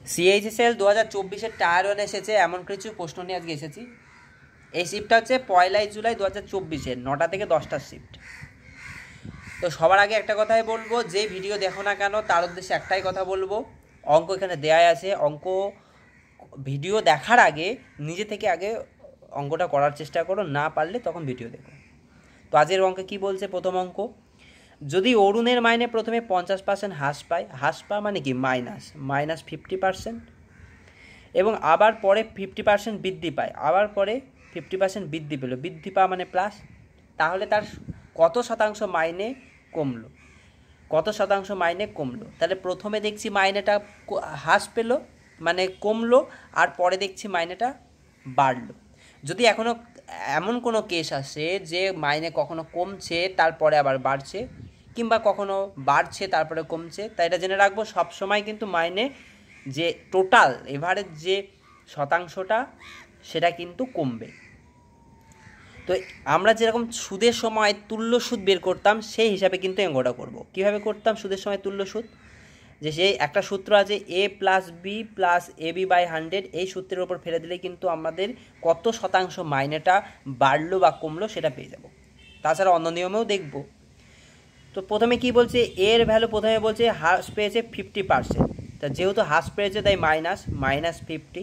CHSL 2024-এর tyre 1 এসেছে, এমন কিছু প্রশ্ন নিয়ে আজকে এসেছি। এই শিফটটা হচ্ছে 1 জুলাই 2024-এর 9টা থেকে 10টার শিফট। তো সবার আগে একটা কথাই বলবো, যে ভিডিও দেখো না কেন তার উদ্দেশ্যে একটাই কথা বলবো, অঙ্ক এখানে দেয়াই আছে। অঙ্ক ভিডিও দেখার আগে নিজে থেকে আগে অঙ্কটা করার চেষ্টা করো, না পারলে তখন ভিডিও দেখো। তো আজকের অঙ্কে কি বলছে? প্রথম অঙ্ক, যদি অরুণের মাইনে প্রথমে 50% হ্রাস পায়, হ্রাস পাওয়া মানে কি মাইনাস 50%, এবং আবার পরে 50% বৃদ্ধি পায়, আবার পরে 50% বৃদ্ধি পেল, বৃদ্ধি পাওয়া মানে প্লাস, তাহলে তার কত শতাংশ মাইনে কমলো, কত শতাংশ মাইনে কমলো? তাহলে প্রথমে দেখছি মাইনেটা হ্রাস পেলো মানে কমলো, আর পরে দেখছি মাইনেটা বাড়লো। যদি এখনও এমন কোনো কেস আসে যে মাইনে কখনো কমছে তারপরে আবার বাড়ছে, কিংবা কখনো বাড়ছে তারপরে কমছে, তাই এটা জেনে রাখবো সবসময় কিন্তু মাইনে যে টোটাল এভারেজ যে শতাংশটা সেটা কিন্তু কমবে। তো আমরা যেরকম সুদের সময় তুল্য সুদ বের করতাম সেই হিসাবে কিন্তু অঙ্কটা করব। কীভাবে করতাম সুদের সময় তুল্য সুদ? যে সেই একটা সূত্র আছে a + b + ab / 100, এই সূত্রের ওপর ফেলে দিলেই কিন্তু আমাদের কত শতাংশ মাইনেটা বাড়লো বা কমলো সেটা পেয়ে যাব। তাছাড়া অন্য নিয়মেও দেখব। তো প্রথমে কি বলছে, এর ভ্যালু প্রথমে বলছে হ্রাস পেয়েছে 50%, তা যেহেতু হ্রাস পেয়েছে তাই -50,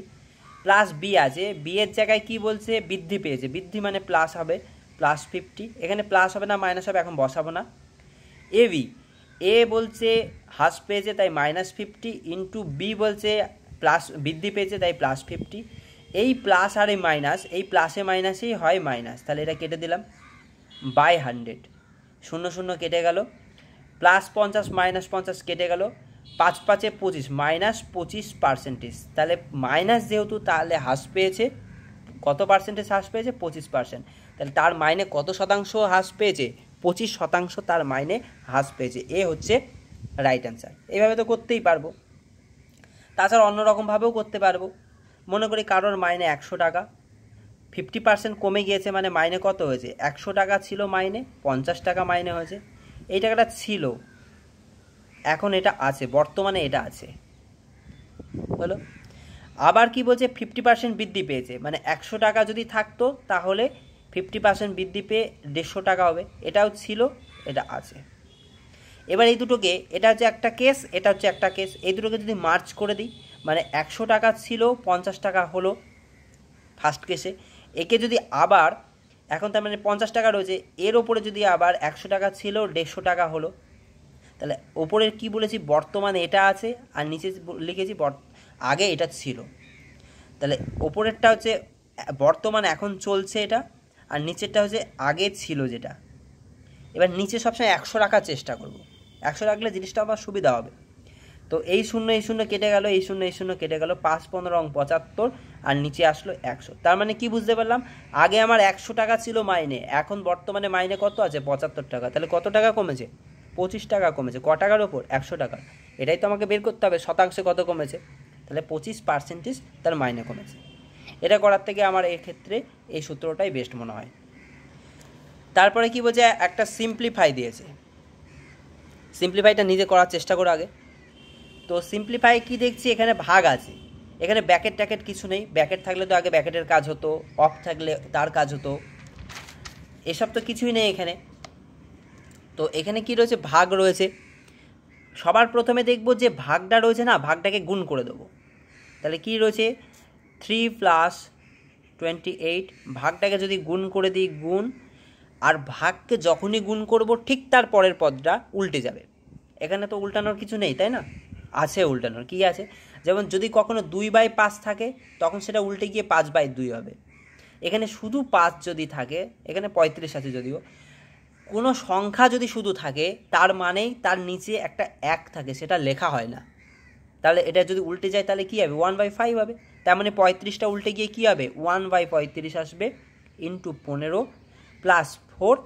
প্লাস বি আছে, বি এর জায়গায় কি বলছে বৃদ্ধি পেয়েছে, বৃদ্ধি মানে প্লাস হবে +50, এখানে প্লাস হবে না মাইনাস হবে, এখন বসাবো না। এবি, এ বলছে হ্রাস পেয়েছে তাই -50 ইন্টু বি বলছে প্লাস বৃদ্ধি পেয়েছে তাই +50, এই প্লাস আর এই মাইনাস, এই প্লাসে মাইনাসেই হয় মাইনাস, তাহলে এটা কেটে দিলাম /100, 0 0 কেটে গেল, +50 -50 কেটে গেল, 5 5 25 -25%, তাহলে মাইনাস যেহেতু তাহলে হ্রাস পেয়েছে, কত পার্সেন্টেজ হ্রাস পেয়েছে? 25%, তাহলে তার মাইনে কত শতাংশ হ্রাস পেয়েছে? 25% তার মাইনে হ্রাস পেয়েছে। এ হচ্ছে রাইট অ্যান্সার। এইভাবে তো করতেই পারবো, তাছাড়া অন্যরকমভাবেও করতে পারবো। মনে করি কারোর মাইনে 100 টাকা, 50% কমে গিয়েছে, মানে মাইনে কত হয়েছে? 100 টাকা ছিল মাইনে, 50 টাকা মাইনে হয়েছে। এই টাকাটা ছিল, এখন এটা আছে, বর্তমানে এটা আছে, হলো। আবার কি বলছে 50% বৃদ্ধি পেয়েছে, মানে 100 টাকা যদি থাকতো তাহলে 50% বৃদ্ধি পেয়ে 150 টাকা হবে, এটাও ছিল, এটা আছে। এবার এই দুটোকে, এটা হচ্ছে একটা কেস, এটা হচ্ছে একটা কেস, এই দুটোকে যদি মার্চ করে দিই, মানে 100 টাকা ছিল 50 টাকা হলো ফার্স্ট কেসে, একে যদি আবার, এখন তার মানে 50 টাকা রয়েছে, এর ওপরে যদি আবার 100 টাকা ছিল 150 টাকা হলো, তাহলে ওপরের কি বলেছি বর্তমানে এটা আছে, আর নিচে লিখেছি আগে এটা ছিল। তাহলে ওপরেরটা হচ্ছে বর্তমানে এখন চলছে এটা, আর নিচেরটা হচ্ছে আগে ছিল যেটা। এবার নিচে সবসময় 100 রাখার চেষ্টা করব, 100 রাখলে জিনিসটা আমার সুবিধা হবে। তো এই শূন্য কেটে গেল, এই শূন্য কেটে গেল, 5 15 75, আর নিচে আসলো 100। তার মানে কি বুঝতে পারলাম, আগে আমার 100 টাকা ছিল মাইনে, এখন বর্তমানে মাইনে কত আছে? 75 টাকা। তাহলে কত টাকা কমেছে? 25 টাকা কমেছে। ক টাকার ওপর? 100 টাকা। এটাই তো আমাকে বের করতে হবে, শতাংশে কত কমেছে, তাহলে 25% তার মাইনে কমেছে। এটা করার থেকে আমার এক্ষেত্রে এই সূত্রটাই বেস্ট মনে হয়। তারপরে কি বলছে, একটা সিম্পলিফাই দিয়েছে, সিম্পলিফাইটা নিজে করার চেষ্টা করো আগে। তো সিম্পলিফাই কি দেখছি, এখানে ভাগ আছে, এখানে ব্যাকেট ট্যাকেট কিছু নেই, ব্যাকেট থাকলে তো আগে ব্যাকেটের কাজ হতো, অফ থাকলে তার কাজ হতো, এসব তো কিছুই নেই এখানে। তো এখানে কি রয়েছে? ভাগ রয়েছে। সবার প্রথমে দেখব যে ভাগটা রয়েছে না, ভাগটাকে গুণ করে দেবো। তাহলে কি রয়েছে? 3 + 28, ভাগটাকে যদি গুণ করে দিই গুণ, আর ভাগকে যখনই গুণ করব ঠিক তার পরের পদটা উল্টে যাবে। এখানে তো উল্টানোর কিছু নেই, তাই না? আছে উল্টানোর, কি আছে? যেমন যদি কখনো 2/5 থাকে তখন সেটা উল্টে গিয়ে 5/2 হবে। এখানে শুধু 5 যদি থাকে, এখানে 35 আছে যদিও, কোনো সংখ্যা যদি শুধু থাকে তার মানেই তার নিচে একটা 1 থাকে, সেটা লেখা হয় না। তাহলে এটা যদি উল্টে যায় তাহলে কী হবে? 1/5 হবে। তার মানে 35টা উল্টে গিয়ে কী হবে? 1/35 আসবে, ইন্টু 15 + 4,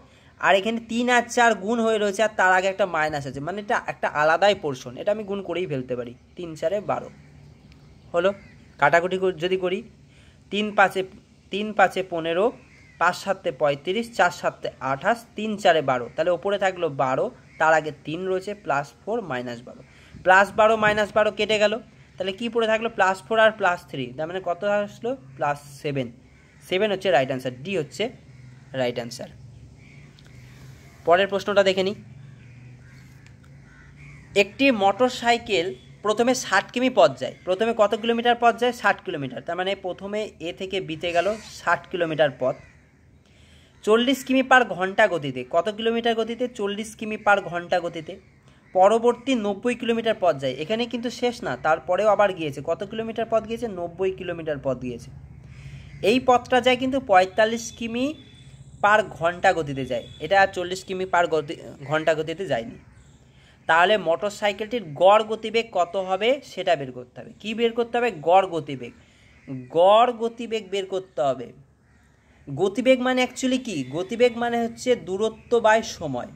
আর এখানে 3 আর 4 গুণ হয়ে রয়েছে, আর তার আগে একটা মাইনাস আছে, মানে এটা একটা আলাদাই পোর্শন, এটা আমি গুণ করেই ফেলতে পারি। 3 4 12 হলো। কাটাকুটি যদি করি, 3 5 15, 5 7 35, 4 7 28, 3 4 12, তাহলে ওপরে থাকলো 12, তার আগে 3 রয়েছে, +4 -12, +12 -12 কেটে গেল, তাহলে কি পড়ে থাকলো +4 আর +3, তার মানে কত আসলো +7, 7 হচ্ছে রাইট অ্যান্সার, ডি হচ্ছে রাইট অ্যান্সার। পরের প্রশ্নটা দেখে নিই। একটি মোটর সাইকেল প্রথমে 60 কিমি পথ যায়, প্রথমে কত কিলোমিটার পথ যায় 60 কিলোমিটার, তার মানে প্রথমে এ থেকে বিতে গেল 60 কিলোমিটার পথ 40 কিমি পার ঘন্টা গতিতে, কত কিলোমিটার গতিতে 40 কিমি পার ঘন্টা গতিতে, পরবর্তী 90 কিলোমিটার পথ যায়, এখানে কিন্তু শেষ না, তারপরেও আবার গিয়েছে, কত কিলোমিটার পথ গিয়েছে 90 কিলোমিটার পথ গিয়েছে। এই পথটা যায় কিন্তু 45 কিমি পার ঘন্টা গতিতে যায়, এটা 40 কিমি পার ঘন্টা গতিতে যায়নি। তাহলে মোটর সাইকেলটির গড় গতিবেগ কত হবে সেটা বের করতে হবে। কি বের করতে হবে? গড় গতিবেগ। গড় গতিবেগ বের করতে হবে। গতিবেগ মানে অ্যাকচুয়ালি কি? গতিবেগ মানে হচ্ছে দূরত্ব বাই সময়,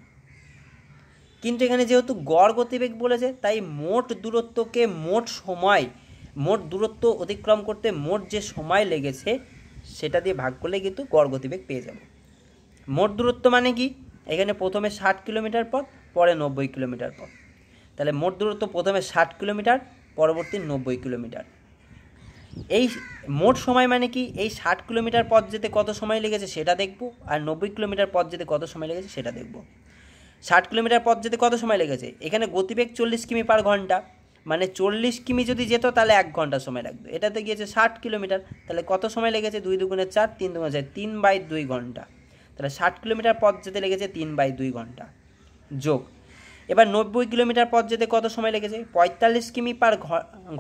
কিন্তু এখানে যেহেতু গড় গতিবেগ বলেছে তাই মোট দূরত্বকে মোট দূরত্ব অতিক্রম করতে মোট যে সময় লেগেছে সেটা দিয়ে ভাগ করলে কিন্তু গড় গতিবেগ পেয়ে যাব। মোট দূরত্ব মানে কি? এখানে প্রথমে 60 কিলোমিটার পথ, পরে 90 কিলোমিটার পথ, তাহলে মোট দূরত্ব প্রথমে 60 কিলোমিটার, পরবর্তী 90 কিলোমিটার। এই মোট সময় মানে কি? এই 60 কিলোমিটার পথ যেতে কত সময় লেগেছে সেটা দেখব, আর 90 কিলোমিটার পথ যেতে কত সময় লেগেছে সেটা দেখব। 60 কিলোমিটার পথ যেতে কত সময় লেগেছে? এখানে গতিবেগ 40 কিমি পার ঘন্টা, মানে 40 কিমি যদি যেত তাহলে 1 ঘন্টা সময় লাগবে। এটাতে গিয়েছে 60 কিলোমিটার, তাহলে কত সময় লেগেছে? 2 দুগুণে 4, 3 দুগুণে 4, 3/2 ঘন্টা। তাহলে 60 কিলোমিটার পথ যেতে লেগেছে 3/2 ঘন্টা। যোগ এবার 90 কিলোমিটার পথ যেতে কত সময় লেগেছে? 45 কিমি পার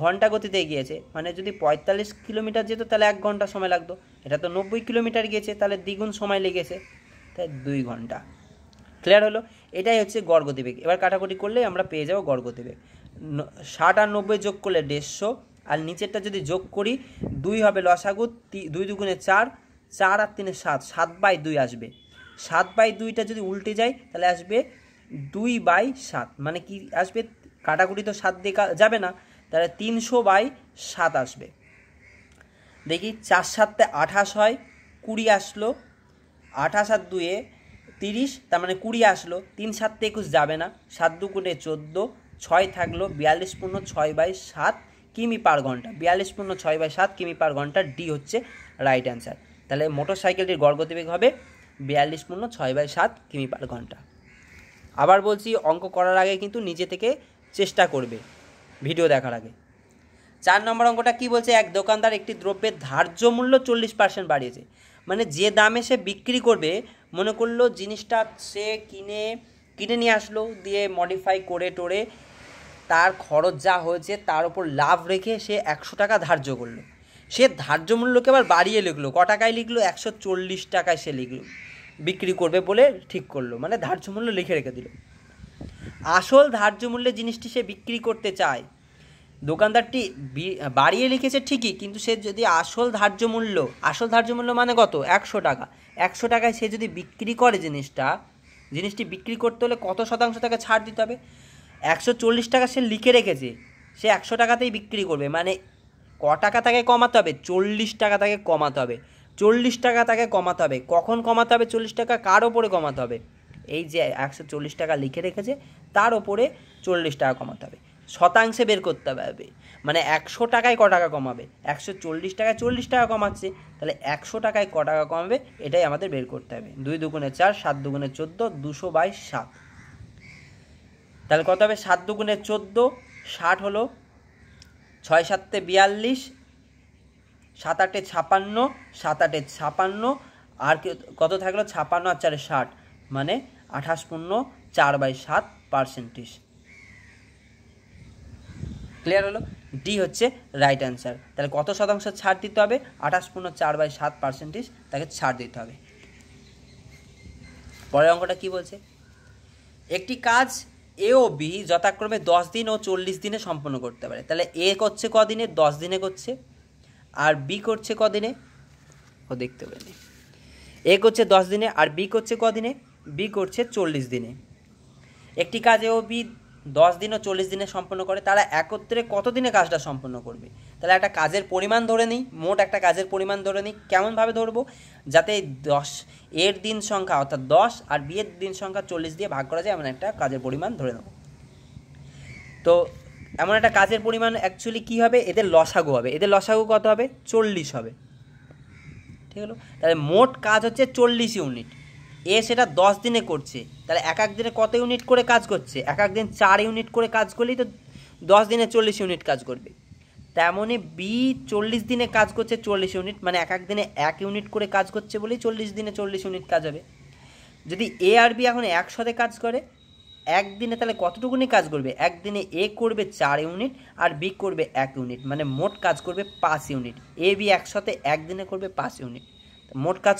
ঘন্টা গতিতে গিয়েছে, মানে যদি 45 কিলোমিটার যেত তাহলে 1 ঘন্টা সময় লাগতো, এটা তো 90 কিলোমিটার গিয়েছে তাহলে দ্বিগুণ সময় লেগেছে, তাই 2 ঘন্টা। ক্লিয়ার হলো? এটাই হচ্ছে গড় গতিবেগ। এবার কাটাকুটি করলেই আমরা পেয়ে যাবো গড় গতিবেগ। 60 আর 90 যোগ করলে 150, আর নিচেরটা যদি যোগ করি 2 হবে লসাগু, 2 দুগুণে 4, 4 আর 3 7, 7/2 আসবে। 7/2টা যদি উল্টে যায় তাহলে আসবে 2/7, মানে কি আসবে? কাটাকুটি তো 7 দিয়ে যাবে না, তাহলে 300/7 আসবে। দেখি 4 7 28 হয়, 20 আসলো, 28 আর 2 30, তার মানে 20 আসলো, 3 7 21 যাবে না, 7 দুগুণে 14, 6 থাকলো, 42 পূর্ণ 6/7 কিমি পার ঘন্টা, 42 পূর্ণ 6/7 কিমি পার ঘন্টা, ডি হচ্ছে রাইট অ্যান্সার। তাহলে মোটর সাইকেলটির গড় গতিবেগ হবে 42 পূর্ণ 6/7 কিমি পার ঘন্টা। আবার বলছি, অঙ্ক করার আগে কিন্তু নিজে থেকে চেষ্টা করবে ভিডিও দেখার আগে। 4 নম্বর অঙ্কটা কি বলছে? এক দোকানদার একটি দ্রব্যের ধার্য মূল্য 40% বাড়িয়েছে, মানে যে দামে সে বিক্রি করবে, মনে করলো জিনিসটা সে কিনে নিয়ে আসলো, দিয়ে মডিফাই করে টোরে তার খরচ যা হয়েছে তার উপর লাভ রেখে সে 100 টাকা ধার্য করলো। সে ধার্য মূল্যকে আবার বাড়িয়ে লিখলো, ক টাকায় লিখলো? 140 টাকায় সে লিখলো, বিক্রি করবে বলে ঠিক করলো, মানে ধার্য মূল্য লিখে রেখে দিল। আসল ধার্য মূল্যে জিনিসটি সে বিক্রি করতে চায়, দোকানদারটি বাড়িয়ে লিখেছে ঠিকই, কিন্তু সে যদি আসল ধার্য মূল্য মানে কত? 100 টাকা। 100 টাকায় সে যদি বিক্রি করে জিনিসটি বিক্রি করতে হলে কত শতাংশ তাকে ছাড় দিতে হবে? 140 টাকা সে লিখে রেখেছে, সে 100 টাকাতেই বিক্রি করবে, মানে ক টাকা তাকে কমাতে হবে? 40 টাকা তাকে কমাতে হবে। 40 টাকা তাকে কমাতে হবে। কখন কমাতে হবে 40 টাকা? কার ওপরে কমাতে হবে? এই যে 140 টাকা লিখে রেখেছে তার ওপরে 40 টাকা কমাতে হবে, শতাংশে বের করতে হবে। মানে 100 টাকায় ক টাকা কমাবে? 140 টাকায় 40 টাকা কমাচ্ছে, তাহলে 100 টাকায় ক টাকা কমাবে এটাই আমাদের বের করতে হবে। 2 দুগুণে 4, 7 দুগুণে 14, 200/7, তাহলে কত হবে? 7 দুগুণে 14, 60 হলো, 6 7 42, 7 8 56, 7 8 56, আর কত থাকলো? 56 আর 4 60, মানে 28 পূর্ণ 4/7%। ক্লিয়ার হলো? ডি হচ্ছে রাইট অ্যান্সার। তাহলে কত শতাংশ ছাড় দিতে হবে? 28 পূর্ণ 4/7% তাকে ছাড় দিতে হবে। পরের অঙ্কটা কি বলছে? একটি কাজ এ ও বি যথাক্রমে 10 দিন ও 40 দিনে সম্পন্ন করতে পারে। তাহলে এ করছে কদিনে? 10 দিনে করছে। আর বি করছে কদিনে? ও দেখতে পাইনি। এ করছে 10 দিনে, আর বি করছে কদিনে? বি করছে 40 দিনে। একটি কাজ এ ও বি 10 দিন ও 40 দিনে সম্পন্ন করে, তারা একত্রে কত দিনে কাজটা সম্পন্ন করবে? তাহলে একটা কাজের পরিমাণ ধরে নিই, মোট একটা কাজের পরিমাণ ধরে নিই। কেমনভাবে ধরবো? যাতে 10 এর দিন সংখ্যা অর্থাৎ 10 আর বি এর দিন সংখ্যা 40 দিয়ে ভাগ করা যায়, এমন একটা কাজের পরিমাণ ধরে নেব। তো এমন একটা কাজের পরিমাণ অ্যাকচুয়ালি কী হবে, এদের লসাগু হবে, এদের লসাগু কত হবে 40 হবে, ঠিক হলো। তাহলে মোট কাজ হচ্ছে 40 ইউনিট, সেটা 10 দিনে করছে, তাহলে এক এক দিনে কত ইউনিট করে কাজ করছে, এক এক দিন 4 ইউনিট করে কাজ করলেই তো 10 দিনে 40 ইউনিট কাজ করবে। তেমনই বি 40 দিনে কাজ করছে 40 ইউনিট, মানে এক এক দিনে 1 ইউনিট করে কাজ করছে বলেই 40 দিনে 40 ইউনিট কাজ হবে। যদি এ আর বি এখন একসাথে কাজ করে একদিনে, তাহলে কতটুকুনি কাজ করবে, একদিনে এ করবে 4 ইউনিট আর বি করবে 1 ইউনিট, মানে মোট কাজ করবে 5 ইউনিট। এ বি একসাথে একদিনে করবে 5 ইউনিট, মোট কাজ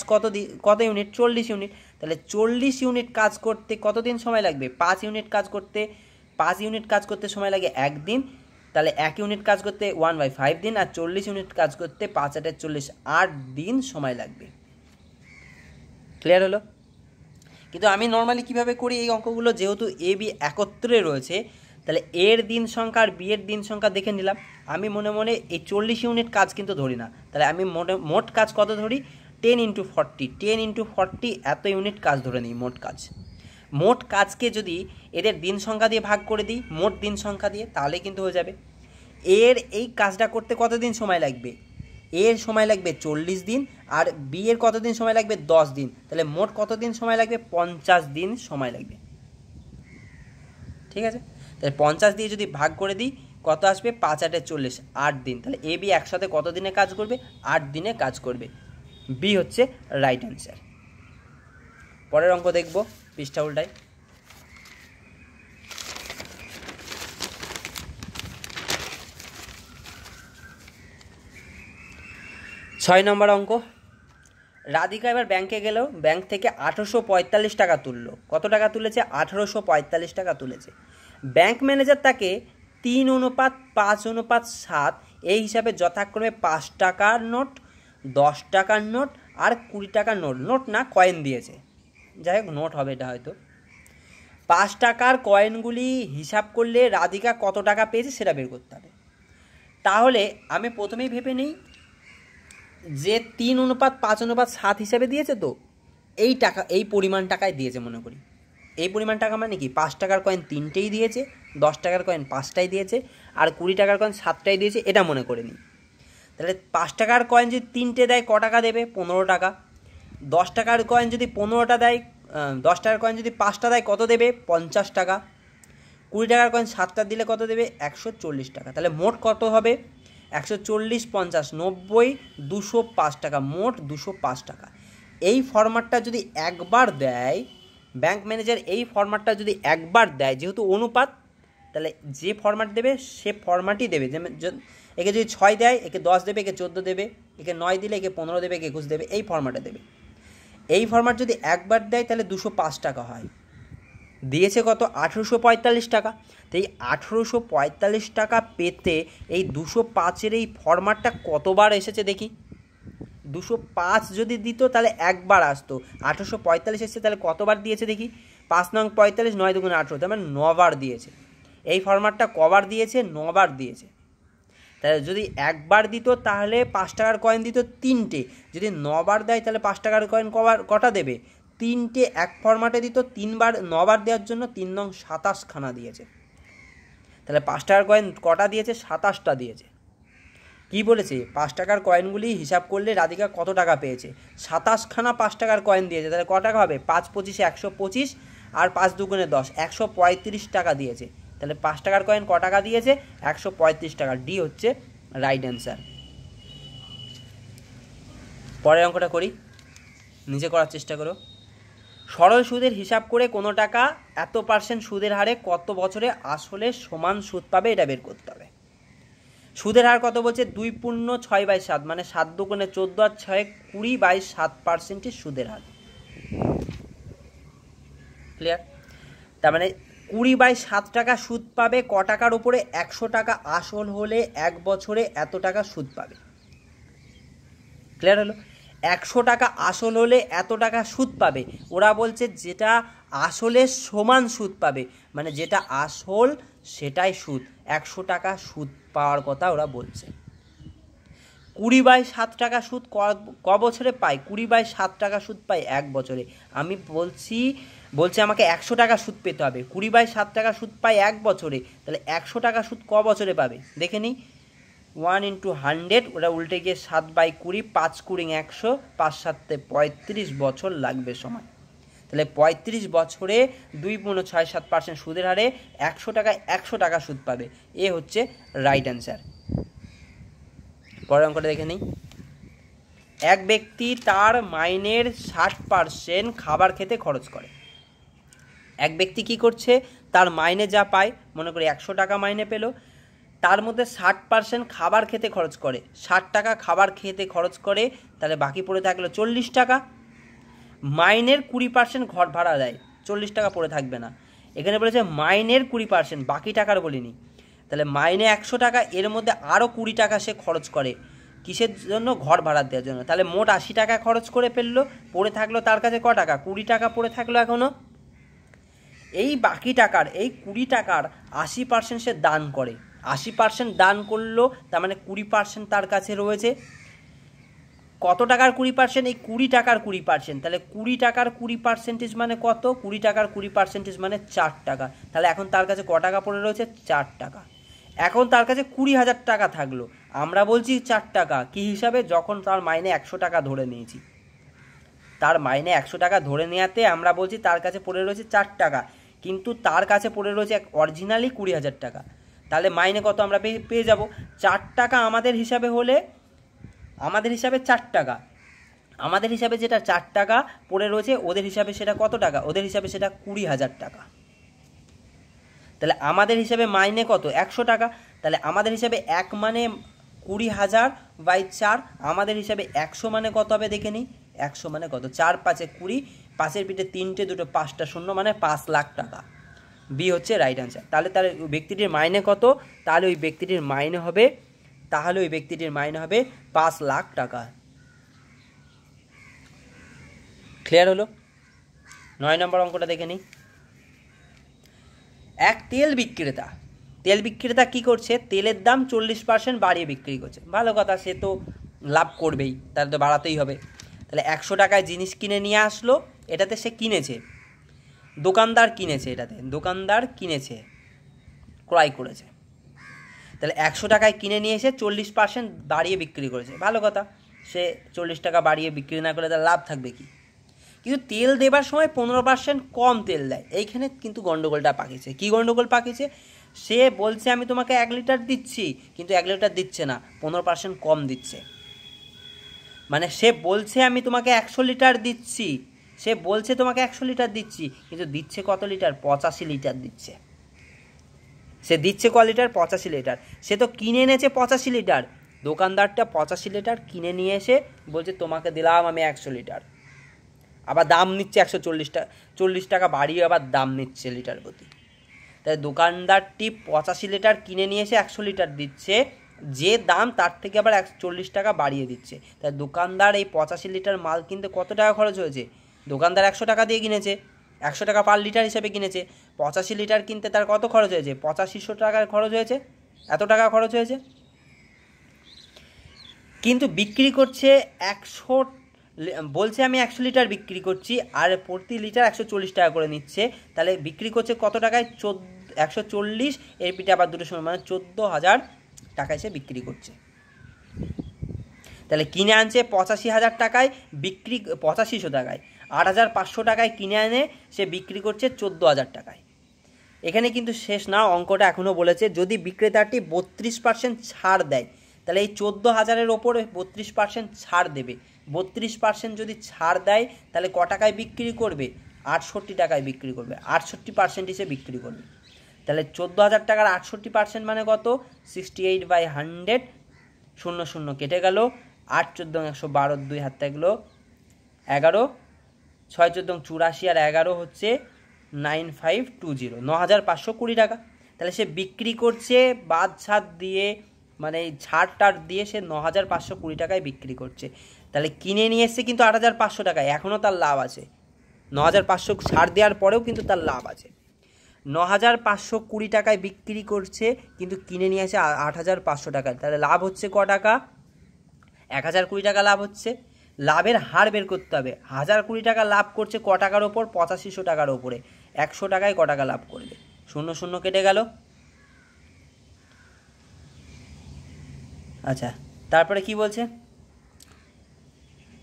কত ইউনিট, 40 ইউনিট। তাহলে 40 ইউনিট কাজ করতে কতদিন সময় লাগবে, 5 ইউনিট কাজ করতে, 5 ইউনিট কাজ করতে সময় লাগে 1 দিন, তাহলে 1 ইউনিট কাজ করতে 1/5 দিন, আর 40 ইউনিট কাজ করতে 5 × 8 = 40, 8 দিন সময় লাগবে। ক্লিয়ার হলো? কিন্তু আমি নর্মালি কীভাবে করি এই অঙ্কগুলো, যেহেতু এ বি একত্রে রয়েছে, তাহলে এর দিন সংখ্যা আর বি এর দিন সংখ্যা দেখে নিলাম। আমি মনে মনে এই 40 ইউনিট কাজ কিন্তু ধরি না, তাহলে আমি মোট কাজ কত ধরি, 10 × 40, 10 × 40 এত ইউনিট কাজ ধরে নিই মোট কাজ। মোট কাজকে যদি এদের দিন সংখ্যা দিয়ে ভাগ করে দিই, মোট দিন সংখ্যা দিয়ে, তাহলে কিন্তু হয়ে যাবে। এর এই কাজটা করতে কতদিন সময় লাগবে, এর সময় লাগবে 40 দিন, আর বি এর কতদিন সময় লাগবে 10 দিন, তাহলে মোট কতদিন সময় লাগবে, 50 দিন সময় লাগবে। ঠিক আছে, তাহলে 50 দিয়ে যদি ভাগ করে দিই কত আসবে, 5 × 8 = 40, 8 দিন। তাহলে এ বি একসাথে কত দিনে কাজ করবে, 8 দিনে কাজ করবে। বি হচ্ছে রাইট অ্যান্সার। পরের অঙ্ক দেখব, পৃষ্ঠা উল্টাই। ছয় নম্বর অঙ্ক। রাধিকা এবার ব্যাংকে গেল, ব্যাংক থেকে 1845 টাকা তুললো। কত টাকা তুলেছে, 1845 টাকা তুলেছে। ব্যাংক ম্যানেজার তাকে 3:5:7 এই হিসাবে যথাক্রমে 5 টাকার নোট, 10 টাকার নোট আর 20 টাকার নোট, নোট না কয়েন দিয়েছে, যাই হোক নোট হবে এটা হয়তো। 5 টাকার কয়েনগুলি হিসাব করলে রাধিকা কত টাকা পেয়েছে সেটা বের করতে হবে। তাহলে আমি প্রথমেই ভেবে নিই যে 3:5:7 হিসাবে দিয়েছে, তো এই টাকা এই পরিমাণ টাকায় দিয়েছে মনে করি। এই পরিমাণ টাকা মানে কি, 5 টাকার কয়েন 3টেই দিয়েছে, 10 টাকার কয়েন 5টাই দিয়েছে আর 20 টাকার কয়েন 7টাই দিয়েছে, এটা মনে করে নিই। তাহলে 5 টাকার কয়েন যদি 3টে দেয় ক টাকা দেবে, 15 টাকা। 10 টাকার কয়েন যদি 15টা দেয়, 10 টাকার কয়েন যদি 5টা দেয় কত দেবে, 50 টাকা। 20 টাকার কয়েন 7টা দিলে কত দেবে, 140 টাকা। তাহলে মোট কত হবে, 140, 50, 90, 205 টাকা, মোট 205 টাকা। এই ফরম্যাটটা যদি একবার দেয় ব্যাংক ম্যানেজার, এই ফরম্যাটটা যদি একবার দেয়, যেহেতু অনুপাত, তাহলে যে ফরম্যাট দেবে সে ফরম্যাটই দেবে। একে যদি 6 দেয়, একে 10 দেবে, একে 14 দেবে, একে 9 দিলে একে 15 দেবে, একে 21 দেবে, এই ফরম্যাটে দেবে। এই ফরম্যাট যদি একবার দেয় তাহলে 205 টাকা হয়। দিয়েছে কত, 1845 টাকা। তো এই 1845 টাকা পেতে এই 205-এর এই ফরম্যাটটা কতবার এসেছে দেখি। 205 যদি দিত তাহলে একবার আসতো, 1845 এসেছে তাহলে কতবার দিয়েছে দেখি। 5 নং 45, 9 দুগুণে 18, তার মানে 9 বার দিয়েছে। এই ফরম্যাটটা কবার দিয়েছে, 9 বার দিয়েছে। তাহলে যদি একবার দিত তাহলে 5 টাকার কয়েন দিত 3টে, যদি 9 বার দেয় তাহলে 5 টাকার কয়েন কটা দেবে, 3টে। এক ফরম্যাটে দিত 3 বার, 9 বার দেওয়ার জন্য 3 নং 27 খানা দিয়েছে। তাহলে 5 টাকার কয়েন কটা দিয়েছে, 27টা দিয়েছে। কি বলেছে, 5 টাকার কয়েনগুলি হিসাব করলে রাধিকা কত টাকা পেয়েছে, 27 খানা 5 টাকার কয়েন দিয়েছে। তাহলে কত টাকা হবে, 5 25 125 আর 5 দুগুণে 10, 135 টাকা দিয়েছে। তাহলে 5 টাকার কয়েন ক টাকা দিয়েছে, 135 টাকা। ডি হচ্ছে রাইট অ্যান্সার। পরের অঙ্কটা করি, নিজে করার চেষ্টা করো। সরল সুদের হিসাব করে কোনো টাকা এত % সুদের হারে কত বছরে আসলে সমান সুদ পাবে, এটা বের করতে হবে। সুদের হার কত বলছে, 2.6/7, মানে 7 দুগুণে 14 আর 6 20/7% সুদের হার। ক্লিয়ার? তার মানে 20/7 টাকা সুদ পাবে ক টাকার উপরে, 100 টাকা আসল হলে 1 বছরে এত টাকা সুদ পাবে। ক্লিয়ার হলো? 100 টাকা আসল হলে এত টাকা সুদ পাবে। ওরা বলছে যেটা আসলে সমান সুদ পাবে, মানে যেটা আসল সেটাই সুদ। 100 টাকা সুদ পাওয়ার কথা ওরা বলছে। 20/7 টাকা সুদ ক বছরে পায়, 20/7 টাকা সুদ পায় 1 বছরে। আমি বলছি বলছে আমাকে 100 টাকা সুদ পেতে হবে, 20/7 টাকা সুদ পায় 1 বছরে, তাহলে 100 টাকা সুদ ক বছরে পাবে দেখে নিই। 1 × 100, ওটা উল্টে গিয়ে 7/20, 5 × 100, 5 × 7 = 35 বছর লাগবে সময়। তাহলে 35 বছরে 2.67% সুদের হারে 100 টাকায় 100 টাকা সুদ পাবে। এ হচ্ছে রাইট অ্যান্সার। পরের অঙ্কটা দেখে নিই। এক ব্যক্তি তার মাইনের 60% খাবার খেতে খরচ করে। এক ব্যক্তি কি করছে, তার মাইনে যা পায়, মনে করি 100 টাকা মাইনে পেল, তার মধ্যে 60% খাবার খেতে খরচ করে, 60 টাকা খাবার খেতে খরচ করে, তাহলে বাকি পড়ে থাকলো 40 টাকা। মাইনের 20% ঘর ভাড়া দেয়, 40 টাকা পড়ে থাকবে না। এখানে বলেছে মাইনের 20%, বাকি টাকার বলিনি। তাহলে মাইনে 100 টাকা, এর মধ্যে আরও 20 টাকা সে খরচ করে কিসের জন্য, ঘর ভাড়া দেওয়ার জন্য। তাহলে মোট 80 টাকা খরচ করে ফেললো, পড়ে থাকলো তার কাছে ক টাকা, 20 টাকা পড়ে থাকলো এখনও। এই বাকি টাকার, এই 20 টাকার 80% সে দান করে, 80% দান করলো, তার মানে 20% তার কাছে রয়েছে। কত টাকার 20%, এই 20 টাকার 20%, তাহলে 20 টাকার 20% মানে কত, 20 টাকার 20% মানে 4 টাকা। তাহলে এখন তার কাছে ক টাকা পড়ে রয়েছে, 4 টাকা। এখন তার কাছে 20,000 টাকা থাকলো, আমরা বলছি 4 টাকা কি হিসাবে, যখন তার মাইনে 100 টাকা ধরে নিয়েছি, তার মাইনে 100 টাকা ধরে নেওয়াতে আমরা বলছি তার কাছে পড়ে রয়েছে 4 টাকা, কিন্তু তার কাছে পড়ে রয়েছে অরিজিনালি 20,000 টাকা। তাহলে মাইনে কত আমরা পেয়ে যাব, 4 টাকা আমাদের হিসাবে হলে, আমাদের হিসাবে 4 টাকা, আমাদের হিসাবে যেটা 4 টাকা পড়ে রয়েছে, ওদের হিসাবে সেটা কত টাকা, ওদের হিসাবে সেটা 20,000 টাকা। তাহলে আমাদের হিসাবে মাইনে কত, 100 টাকা। তাহলে আমাদের হিসাবে 1 মানে 20,000/4, আমাদের হিসাবে 100 মানে কত হবে দেখে নিই। 100 মানে কত, 4 × 5 = 20, 5-এর পিঠে 3টে 2টো 5টা 0 মানে 5 লাখ টাকা। বি হচ্ছে রাইট অ্যান্সার। তাহলে তার ব্যক্তিটির মাইনে কত, তাহলে ওই ব্যক্তিটির মাইনে হবে, 5 লাখ টাকা। ক্লিয়ার হলো? 9 নম্বর অঙ্কটা দেখে নিই। এক তেল বিক্রেতা কি করছে, তেলের দাম 40% বাড়িয়ে বিক্রি করছে। ভালো কথা, সে তো লাভ করবেই, তাহলে তো বাড়াতেই হবে। তাহলে 100 টাকায় জিনিস কিনে নিয়ে আসলো, এটাতে সে কিনেছে, দোকানদার কিনেছে, ক্রয় করেছে। তাহলে 100 টাকায় কিনে নিয়ে এসে 40% বাড়িয়ে বিক্রি করেছে। ভালো কথা, সে 40 টাকা বাড়িয়ে বিক্রি না করে তার লাভ থাকবে কি। কিন্তু তেল দেবার সময় 15% কম তেল দেয়, এইখানে কিন্তু গন্ডগোলটা পাকিয়েছে। কি গন্ডগোল পাকিয়েছে, সে বলছে আমি তোমাকে 1 লিটার দিচ্ছি, কিন্তু 1 লিটার দিচ্ছে না, 15% কম দিচ্ছে। মানে সে বলছে আমি তোমাকে 100 লিটার দিচ্ছি, কিন্তু দিচ্ছে কত লিটার, 85 লিটার দিচ্ছে। সে দিচ্ছে ক লিটার, 85 লিটার। সে তো কিনে এনেছে 85 লিটার, দোকানদারটা 85 লিটার কিনে নিয়ে এসে বলছে তোমাকে দিলাম আমি 100 লিটার, আবার দাম নিচ্ছে 140 টাকা বাড়িয়ে আবার দাম নিচ্ছে লিটার প্রতি। তাই দোকানদারটি 85 লিটার কিনে নিয়ে এসে 100 লিটার দিচ্ছে, যে দাম তার থেকে আবার 140 টাকা বাড়িয়ে দিচ্ছে। তাই দোকানদার এই 85 লিটার মাল কিনতে কত টাকা খরচ হয়েছে, দোকানদার 100 টাকা দিয়ে কিনেছে, 100 টাকা পার লিটার হিসেবে কিনেছে, 85 লিটার কিনতে তার কত খরচ হয়েছে, 8500 টাকার খরচ হয়েছে, এত টাকা খরচ হয়েছে। কিন্তু বিক্রি করছে 100, বলছে আমি 100 লিটার বিক্রি করছি, আর প্রতি লিটার 140 টাকা করে নিচ্ছে। তাহলে বিক্রি করছে কত টাকায়, 140, এর পিঠে আবার 2টো সময় মানে 14,000 টাকায় সে বিক্রি করছে। তাহলে কিনে আনছে 85,000 টাকায়, বিক্রি 8500 টাকায়, 8,500 টাকায় কিনে আনে সে বিক্রি করছে 14,000 টাকায়। এখানে কিন্তু শেষ না, অঙ্কটা এখনও বলেছে যদি বিক্রেতাটি 32% ছাড় দেয়, তাহলে এই 14,000-এর ওপরে 32% ছাড় দেবে। 32% যদি ছাড় দেয় তাহলে ক টাকায় বিক্রি করবে, 68 টাকায় বিক্রি করবে, 68% হিসেবে বিক্রি করবে। তাহলে 14,000 টাকার 68% মানে কত, 68/100, 0 কেটে গেল, 8 × 14 = 112, 2 হাত থাকলো 11, 6 × 14 = 84, আর 11 হচ্ছে 9520, 9,520 টাকা। তাহলে সে বিক্রি করছে বাদ ছাড় দিয়ে, মানে ছাড় দিয়ে সে 9,520 টাকায় বিক্রি করছে। তাহলে কিনে নিয়ে এসছে কিন্তু 8,500 টাকায়, এখনও তার লাভ আছে, 9,500 ছাড় দেওয়ার পরেও কিন্তু তার লাভ আছে। 9,520 টাকায় বিক্রি করছে, কিন্তু কিনে নিয়ে আসে 8,500 টাকায়, তাহলে লাভ হচ্ছে ক টাকা, 1,020 টাকা লাভ হচ্ছে। লাভের হার বের করতে হবে। 1020 টাকা লাভ করছে ক টাকার ওপর? 8500 টাকার ওপরে। 100 টাকায় ক টাকা লাভ করবে? 0 0 কেটে গেল। আচ্ছা, তারপরে কি বলছে?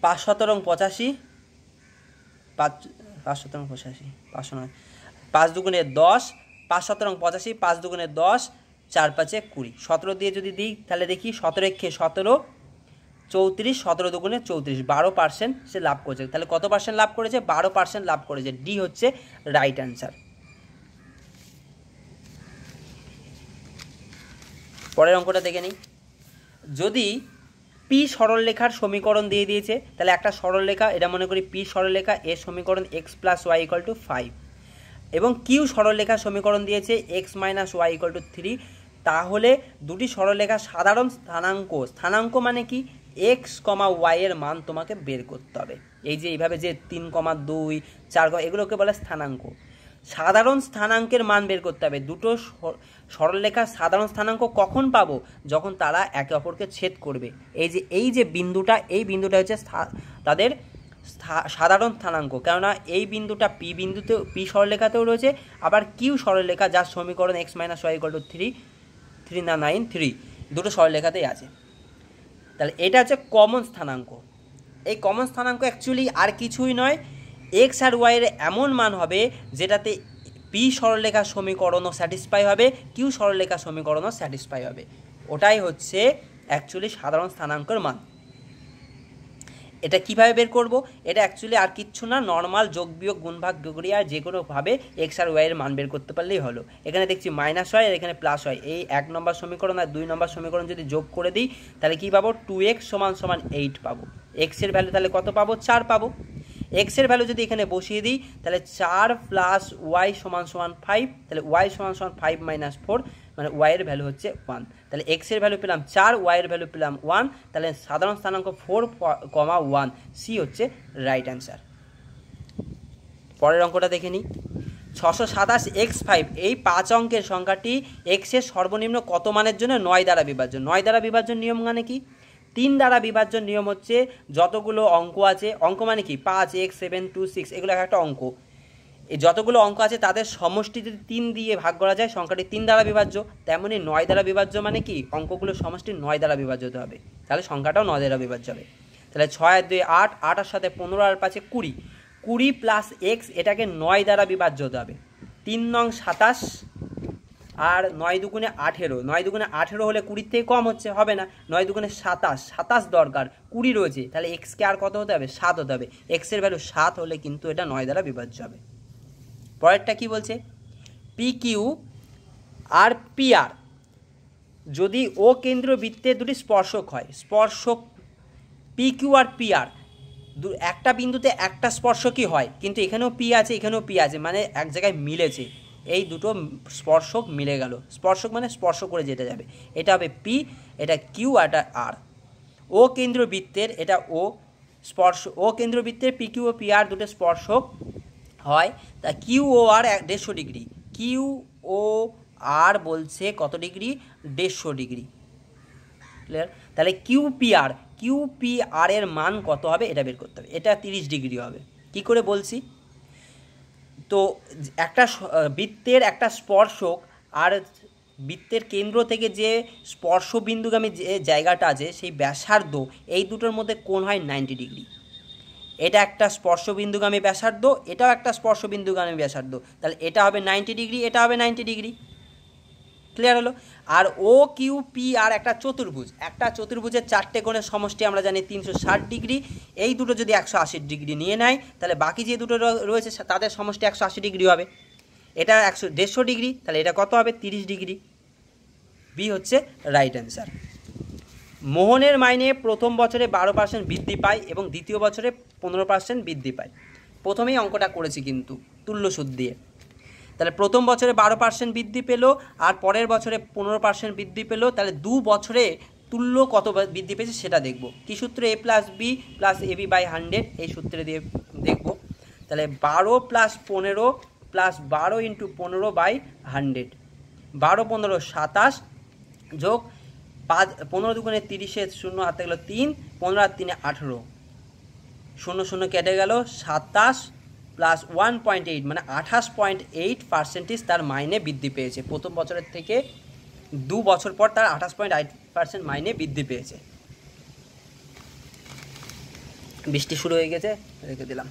5 17 85, 5 17 85, 500 নয়, 5 দুগুণে 10, 5 17 85, 5 দুগুণে 10, 4 5 20, 17 দিয়ে যদি দিই তাহলে দেখি 17 একে 17, 34, 17 দুগুণে 34, 12% সে লাভ করেছে। তাহলে কত পার্সেন্ট লাভ করেছে? 12% লাভ করেছে। ডি হচ্ছে রাইট অ্যান্সার। পরের অঙ্কটা দেখে নিই। যদি পি সরলরেখার সমীকরণ দিয়ে দিয়েছে, তাহলে একটা সরলরেখা, এটা মনে করি পি সরলরেখা, এর সমীকরণ x + y = 5, এবং কিউ সরলরেখার সমীকরণ দিয়েছে x - y = 3, তাহলে দুটি সরলরেখার সাধারণ স্থানাঙ্ক মানে কি? x, y এর মান তোমাকে বের করতে হবে। এই যে এইভাবে যে 3, 2, 4 এগুলোকে বলে স্থানাঙ্ক। সাধারণ স্থানাঙ্কের মান বের করতে হবে। দুটো সরলরেখার সাধারণ স্থানাঙ্ক কখন পাবো? যখন তারা একে অপরকে ছেদ করবে। এই যে বিন্দুটা, এই বিন্দুটা হচ্ছে তাদের সাধারণ স্থানাঙ্ক, কেননা এই বিন্দুটা পি বিন্দুতে, পি সরলরেখাতেও রয়েছে, আবার কিউ সরলরেখা যার সমীকরণ x - y = 3, দুটো সরলরেখাতেই আছে। তাহলে এটা হচ্ছে কমন স্থানাঙ্ক। এই কমন স্থানাঙ্ক অ্যাকচুয়ালি আর কিছুই নয়, এক্স আর ওয়াই এর এমন মান হবে যেটাতে পি সরলরেখার সমীকরণও স্যাটিসফাই হবে, কিউ সরলরেখার সমীকরণও স্যাটিসফাই হবে। ওটাই হচ্ছে অ্যাকচুয়ালি সাধারণ স্থানাঙ্কের মান। এটা কিভাবে বের করব? এটা অ্যাকচুয়ালি আর কিচ্ছু না, নর্মাল যোগ বিয়োগ গুণ ভাগ বিক্রিয়া যে কোনোভাবে এক্স আর ওয়াই এর মান বের করতে পারলেই হলো। এখানে দেখছি -হয় আর এখানে প্লাস হয়। এই 1 নম্বর সমীকরণ আর 2 নম্বর সমীকরণ যদি যোগ করে দিই তাহলে কি পাবো? 2x = 8 পাবো। এক্স এর ভ্যালু তাহলে কত পাবো? 4 পাবো। এক্স এর ভ্যালু যদি এখানে বসিয়ে দিই তাহলে 4 + y = 5, তাহলে y = 5 - 4, মানে y এর ভ্যালু হচ্ছে 1। তাহলে x এর ভ্যালু পেলাম 4, y এর ভ্যালু পেলাম 1, তাহলে সাধারণ স্থানাঙ্ক 4, 1, সি হচ্ছে রাইট অ্যান্সার। পরের অঙ্কটা দেখে নিই। 627x5, এই 5 অঙ্কের সংখ্যাটি x এর সর্বনিম্ন কত মানের জন্য 9 দ্বারা বিভাজ্য? 9 দ্বারা বিভাজ্য নিয়ম মানে কি? 3 দ্বারা বিভাজ্য নিয়ম হচ্ছে যতগুলো অঙ্ক আছে, অঙ্ক মানে কি 5, x, 7, 2, 6, এগুলো একটা অঙ্ক। এই যতগুলো অঙ্ক আছে তাদের সমষ্টি যদি 3 দিয়ে ভাগ করা যায় সংখ্যাটি 3 দ্বারা বিভাজ্য, তেমনি 9 দ্বারা বিভাজ্য মানে কি অঙ্কগুলোর সমষ্টি 9 দ্বারা বিভাজ্য হতে হবে, তাহলে সংখ্যাটাও 9 দ্বারা বিভাজ্য হবে। তাহলে 6 আর 2 8, 8 এর সাথে 15 আর 5 20, 20 প্লাস x, এটাকে 9 দ্বারা বিভাজ্য হতে হবে। 3 নং 27 আর 9 দুগুণে 18, 9 দুগুণে 18 হলে 20 থেকে কম হচ্ছে, হবে না। 9 দুগুণে 27, 27 দরকার, 20 রয়েছে, তাহলে এক্সকে আর কত হতে হবে? 7 হতে হবে। এক্স এর ভ্যালু 7 হলে কিন্তু এটা 9 দ্বারা বিভাজ্য হবে। পরেরটা কি বলছে? P Q R P R যদি ও কেন্দ্রীয় বৃত্তে দুটি স্পর্শক হয়, স্পর্শক P Q R P R একটা বিন্দুতে একটা স্পর্শকই হয়, কিন্তু এখানেও পি আছে এখানেও পি আছে, মানে এক জায়গায় মিলেছে, এই দুটো স্পর্শক মিলে গেল। স্পর্শক মানে স্পর্শ করে যেতে যাবে, এটা হবে পি, এটা কিউ আর এটা আর। ও কেন্দ্রীয় বৃত্তের, এটা ও স্পর্শ, ও কেন্দ্রীয় বৃত্তের P Q O P R দুটো স্পর্শক হয়, তা কিউ ও আর 150 ডিগ্রি, কিউ ও আর বলছে কত ডিগ্রি? 150 ডিগ্রি। ক্লিয়ার? তাহলে কিউ পি আর এর মান কত হবে এটা বের করতে হবে। এটা 30 ডিগ্রি হবে। কি করে বলছি? তো একটা বৃত্তের একটা স্পর্শক আর বৃত্তের কেন্দ্র থেকে যে স্পর্শ বিন্দুগামী যে জায়গাটা আছে সেই ব্যাসার্ধ, এই দুটোর মধ্যে কোণ হয় 90 ডিগ্রি। এটা একটা স্পর্শবিন্দুগামী ব্যাসার্ধ, এটাও একটা স্পর্শবিন্দুগামী ব্যাসার্ধ, তাহলে এটা হবে 90 ডিগ্রি, এটা হবে 90 ডিগ্রি। ক্লিয়ার হলো? আর ও কিউ পি আর একটা চতুর্ভুজ, একটা চতুর্ভুজের 4টে কোণের সমষ্টি আমরা জানি 360 ডিগ্রি। এই দুটো যদি 180 ডিগ্রি নিয়ে নেয় তাহলে বাকি যে দুটো রয়েছে তাদের সমষ্টি 180 ডিগ্রি হবে। এটা 150 ডিগ্রি, তাহলে এটা কত হবে? 30 ডিগ্রি। বি হচ্ছে রাইট অ্যান্সার। মোহনের মাইনে প্রথম বছরে 12% বৃদ্ধি পায় এবং দ্বিতীয় বছরে 15% বৃদ্ধি পায়। প্রথমেই অঙ্কটা করেছি কিন্তু তুল্য সুদ দিয়ে। তাহলে প্রথম বছরে 12% বৃদ্ধি পেল আর পরের বছরে 15% বৃদ্ধি পেল, তাহলে 2 বছরে তুল্য কত বৃদ্ধি পেয়েছে সেটা দেখব। কি সূত্রে? a + b + ab/100, এই সূত্রে দিয়ে দেখব। তাহলে 12 + 15 + 12 × 15/100, 12 15 27 যোগ 5, 15 দুগুণে 30, 0 হাতে গেল 3, 15 আর 3 18, শূন্য শূন্য কেটে গেল, 27 প্লাস 1.8 মানে 28.8% তার মাইনে বৃদ্ধি পেয়েছে। প্রথম বছরের থেকে 2 বছর পর তার 28.8% মাইনে বৃদ্ধি পেয়েছে। বৃষ্টি শুরু হয়ে গেছে, রেখে দিলাম।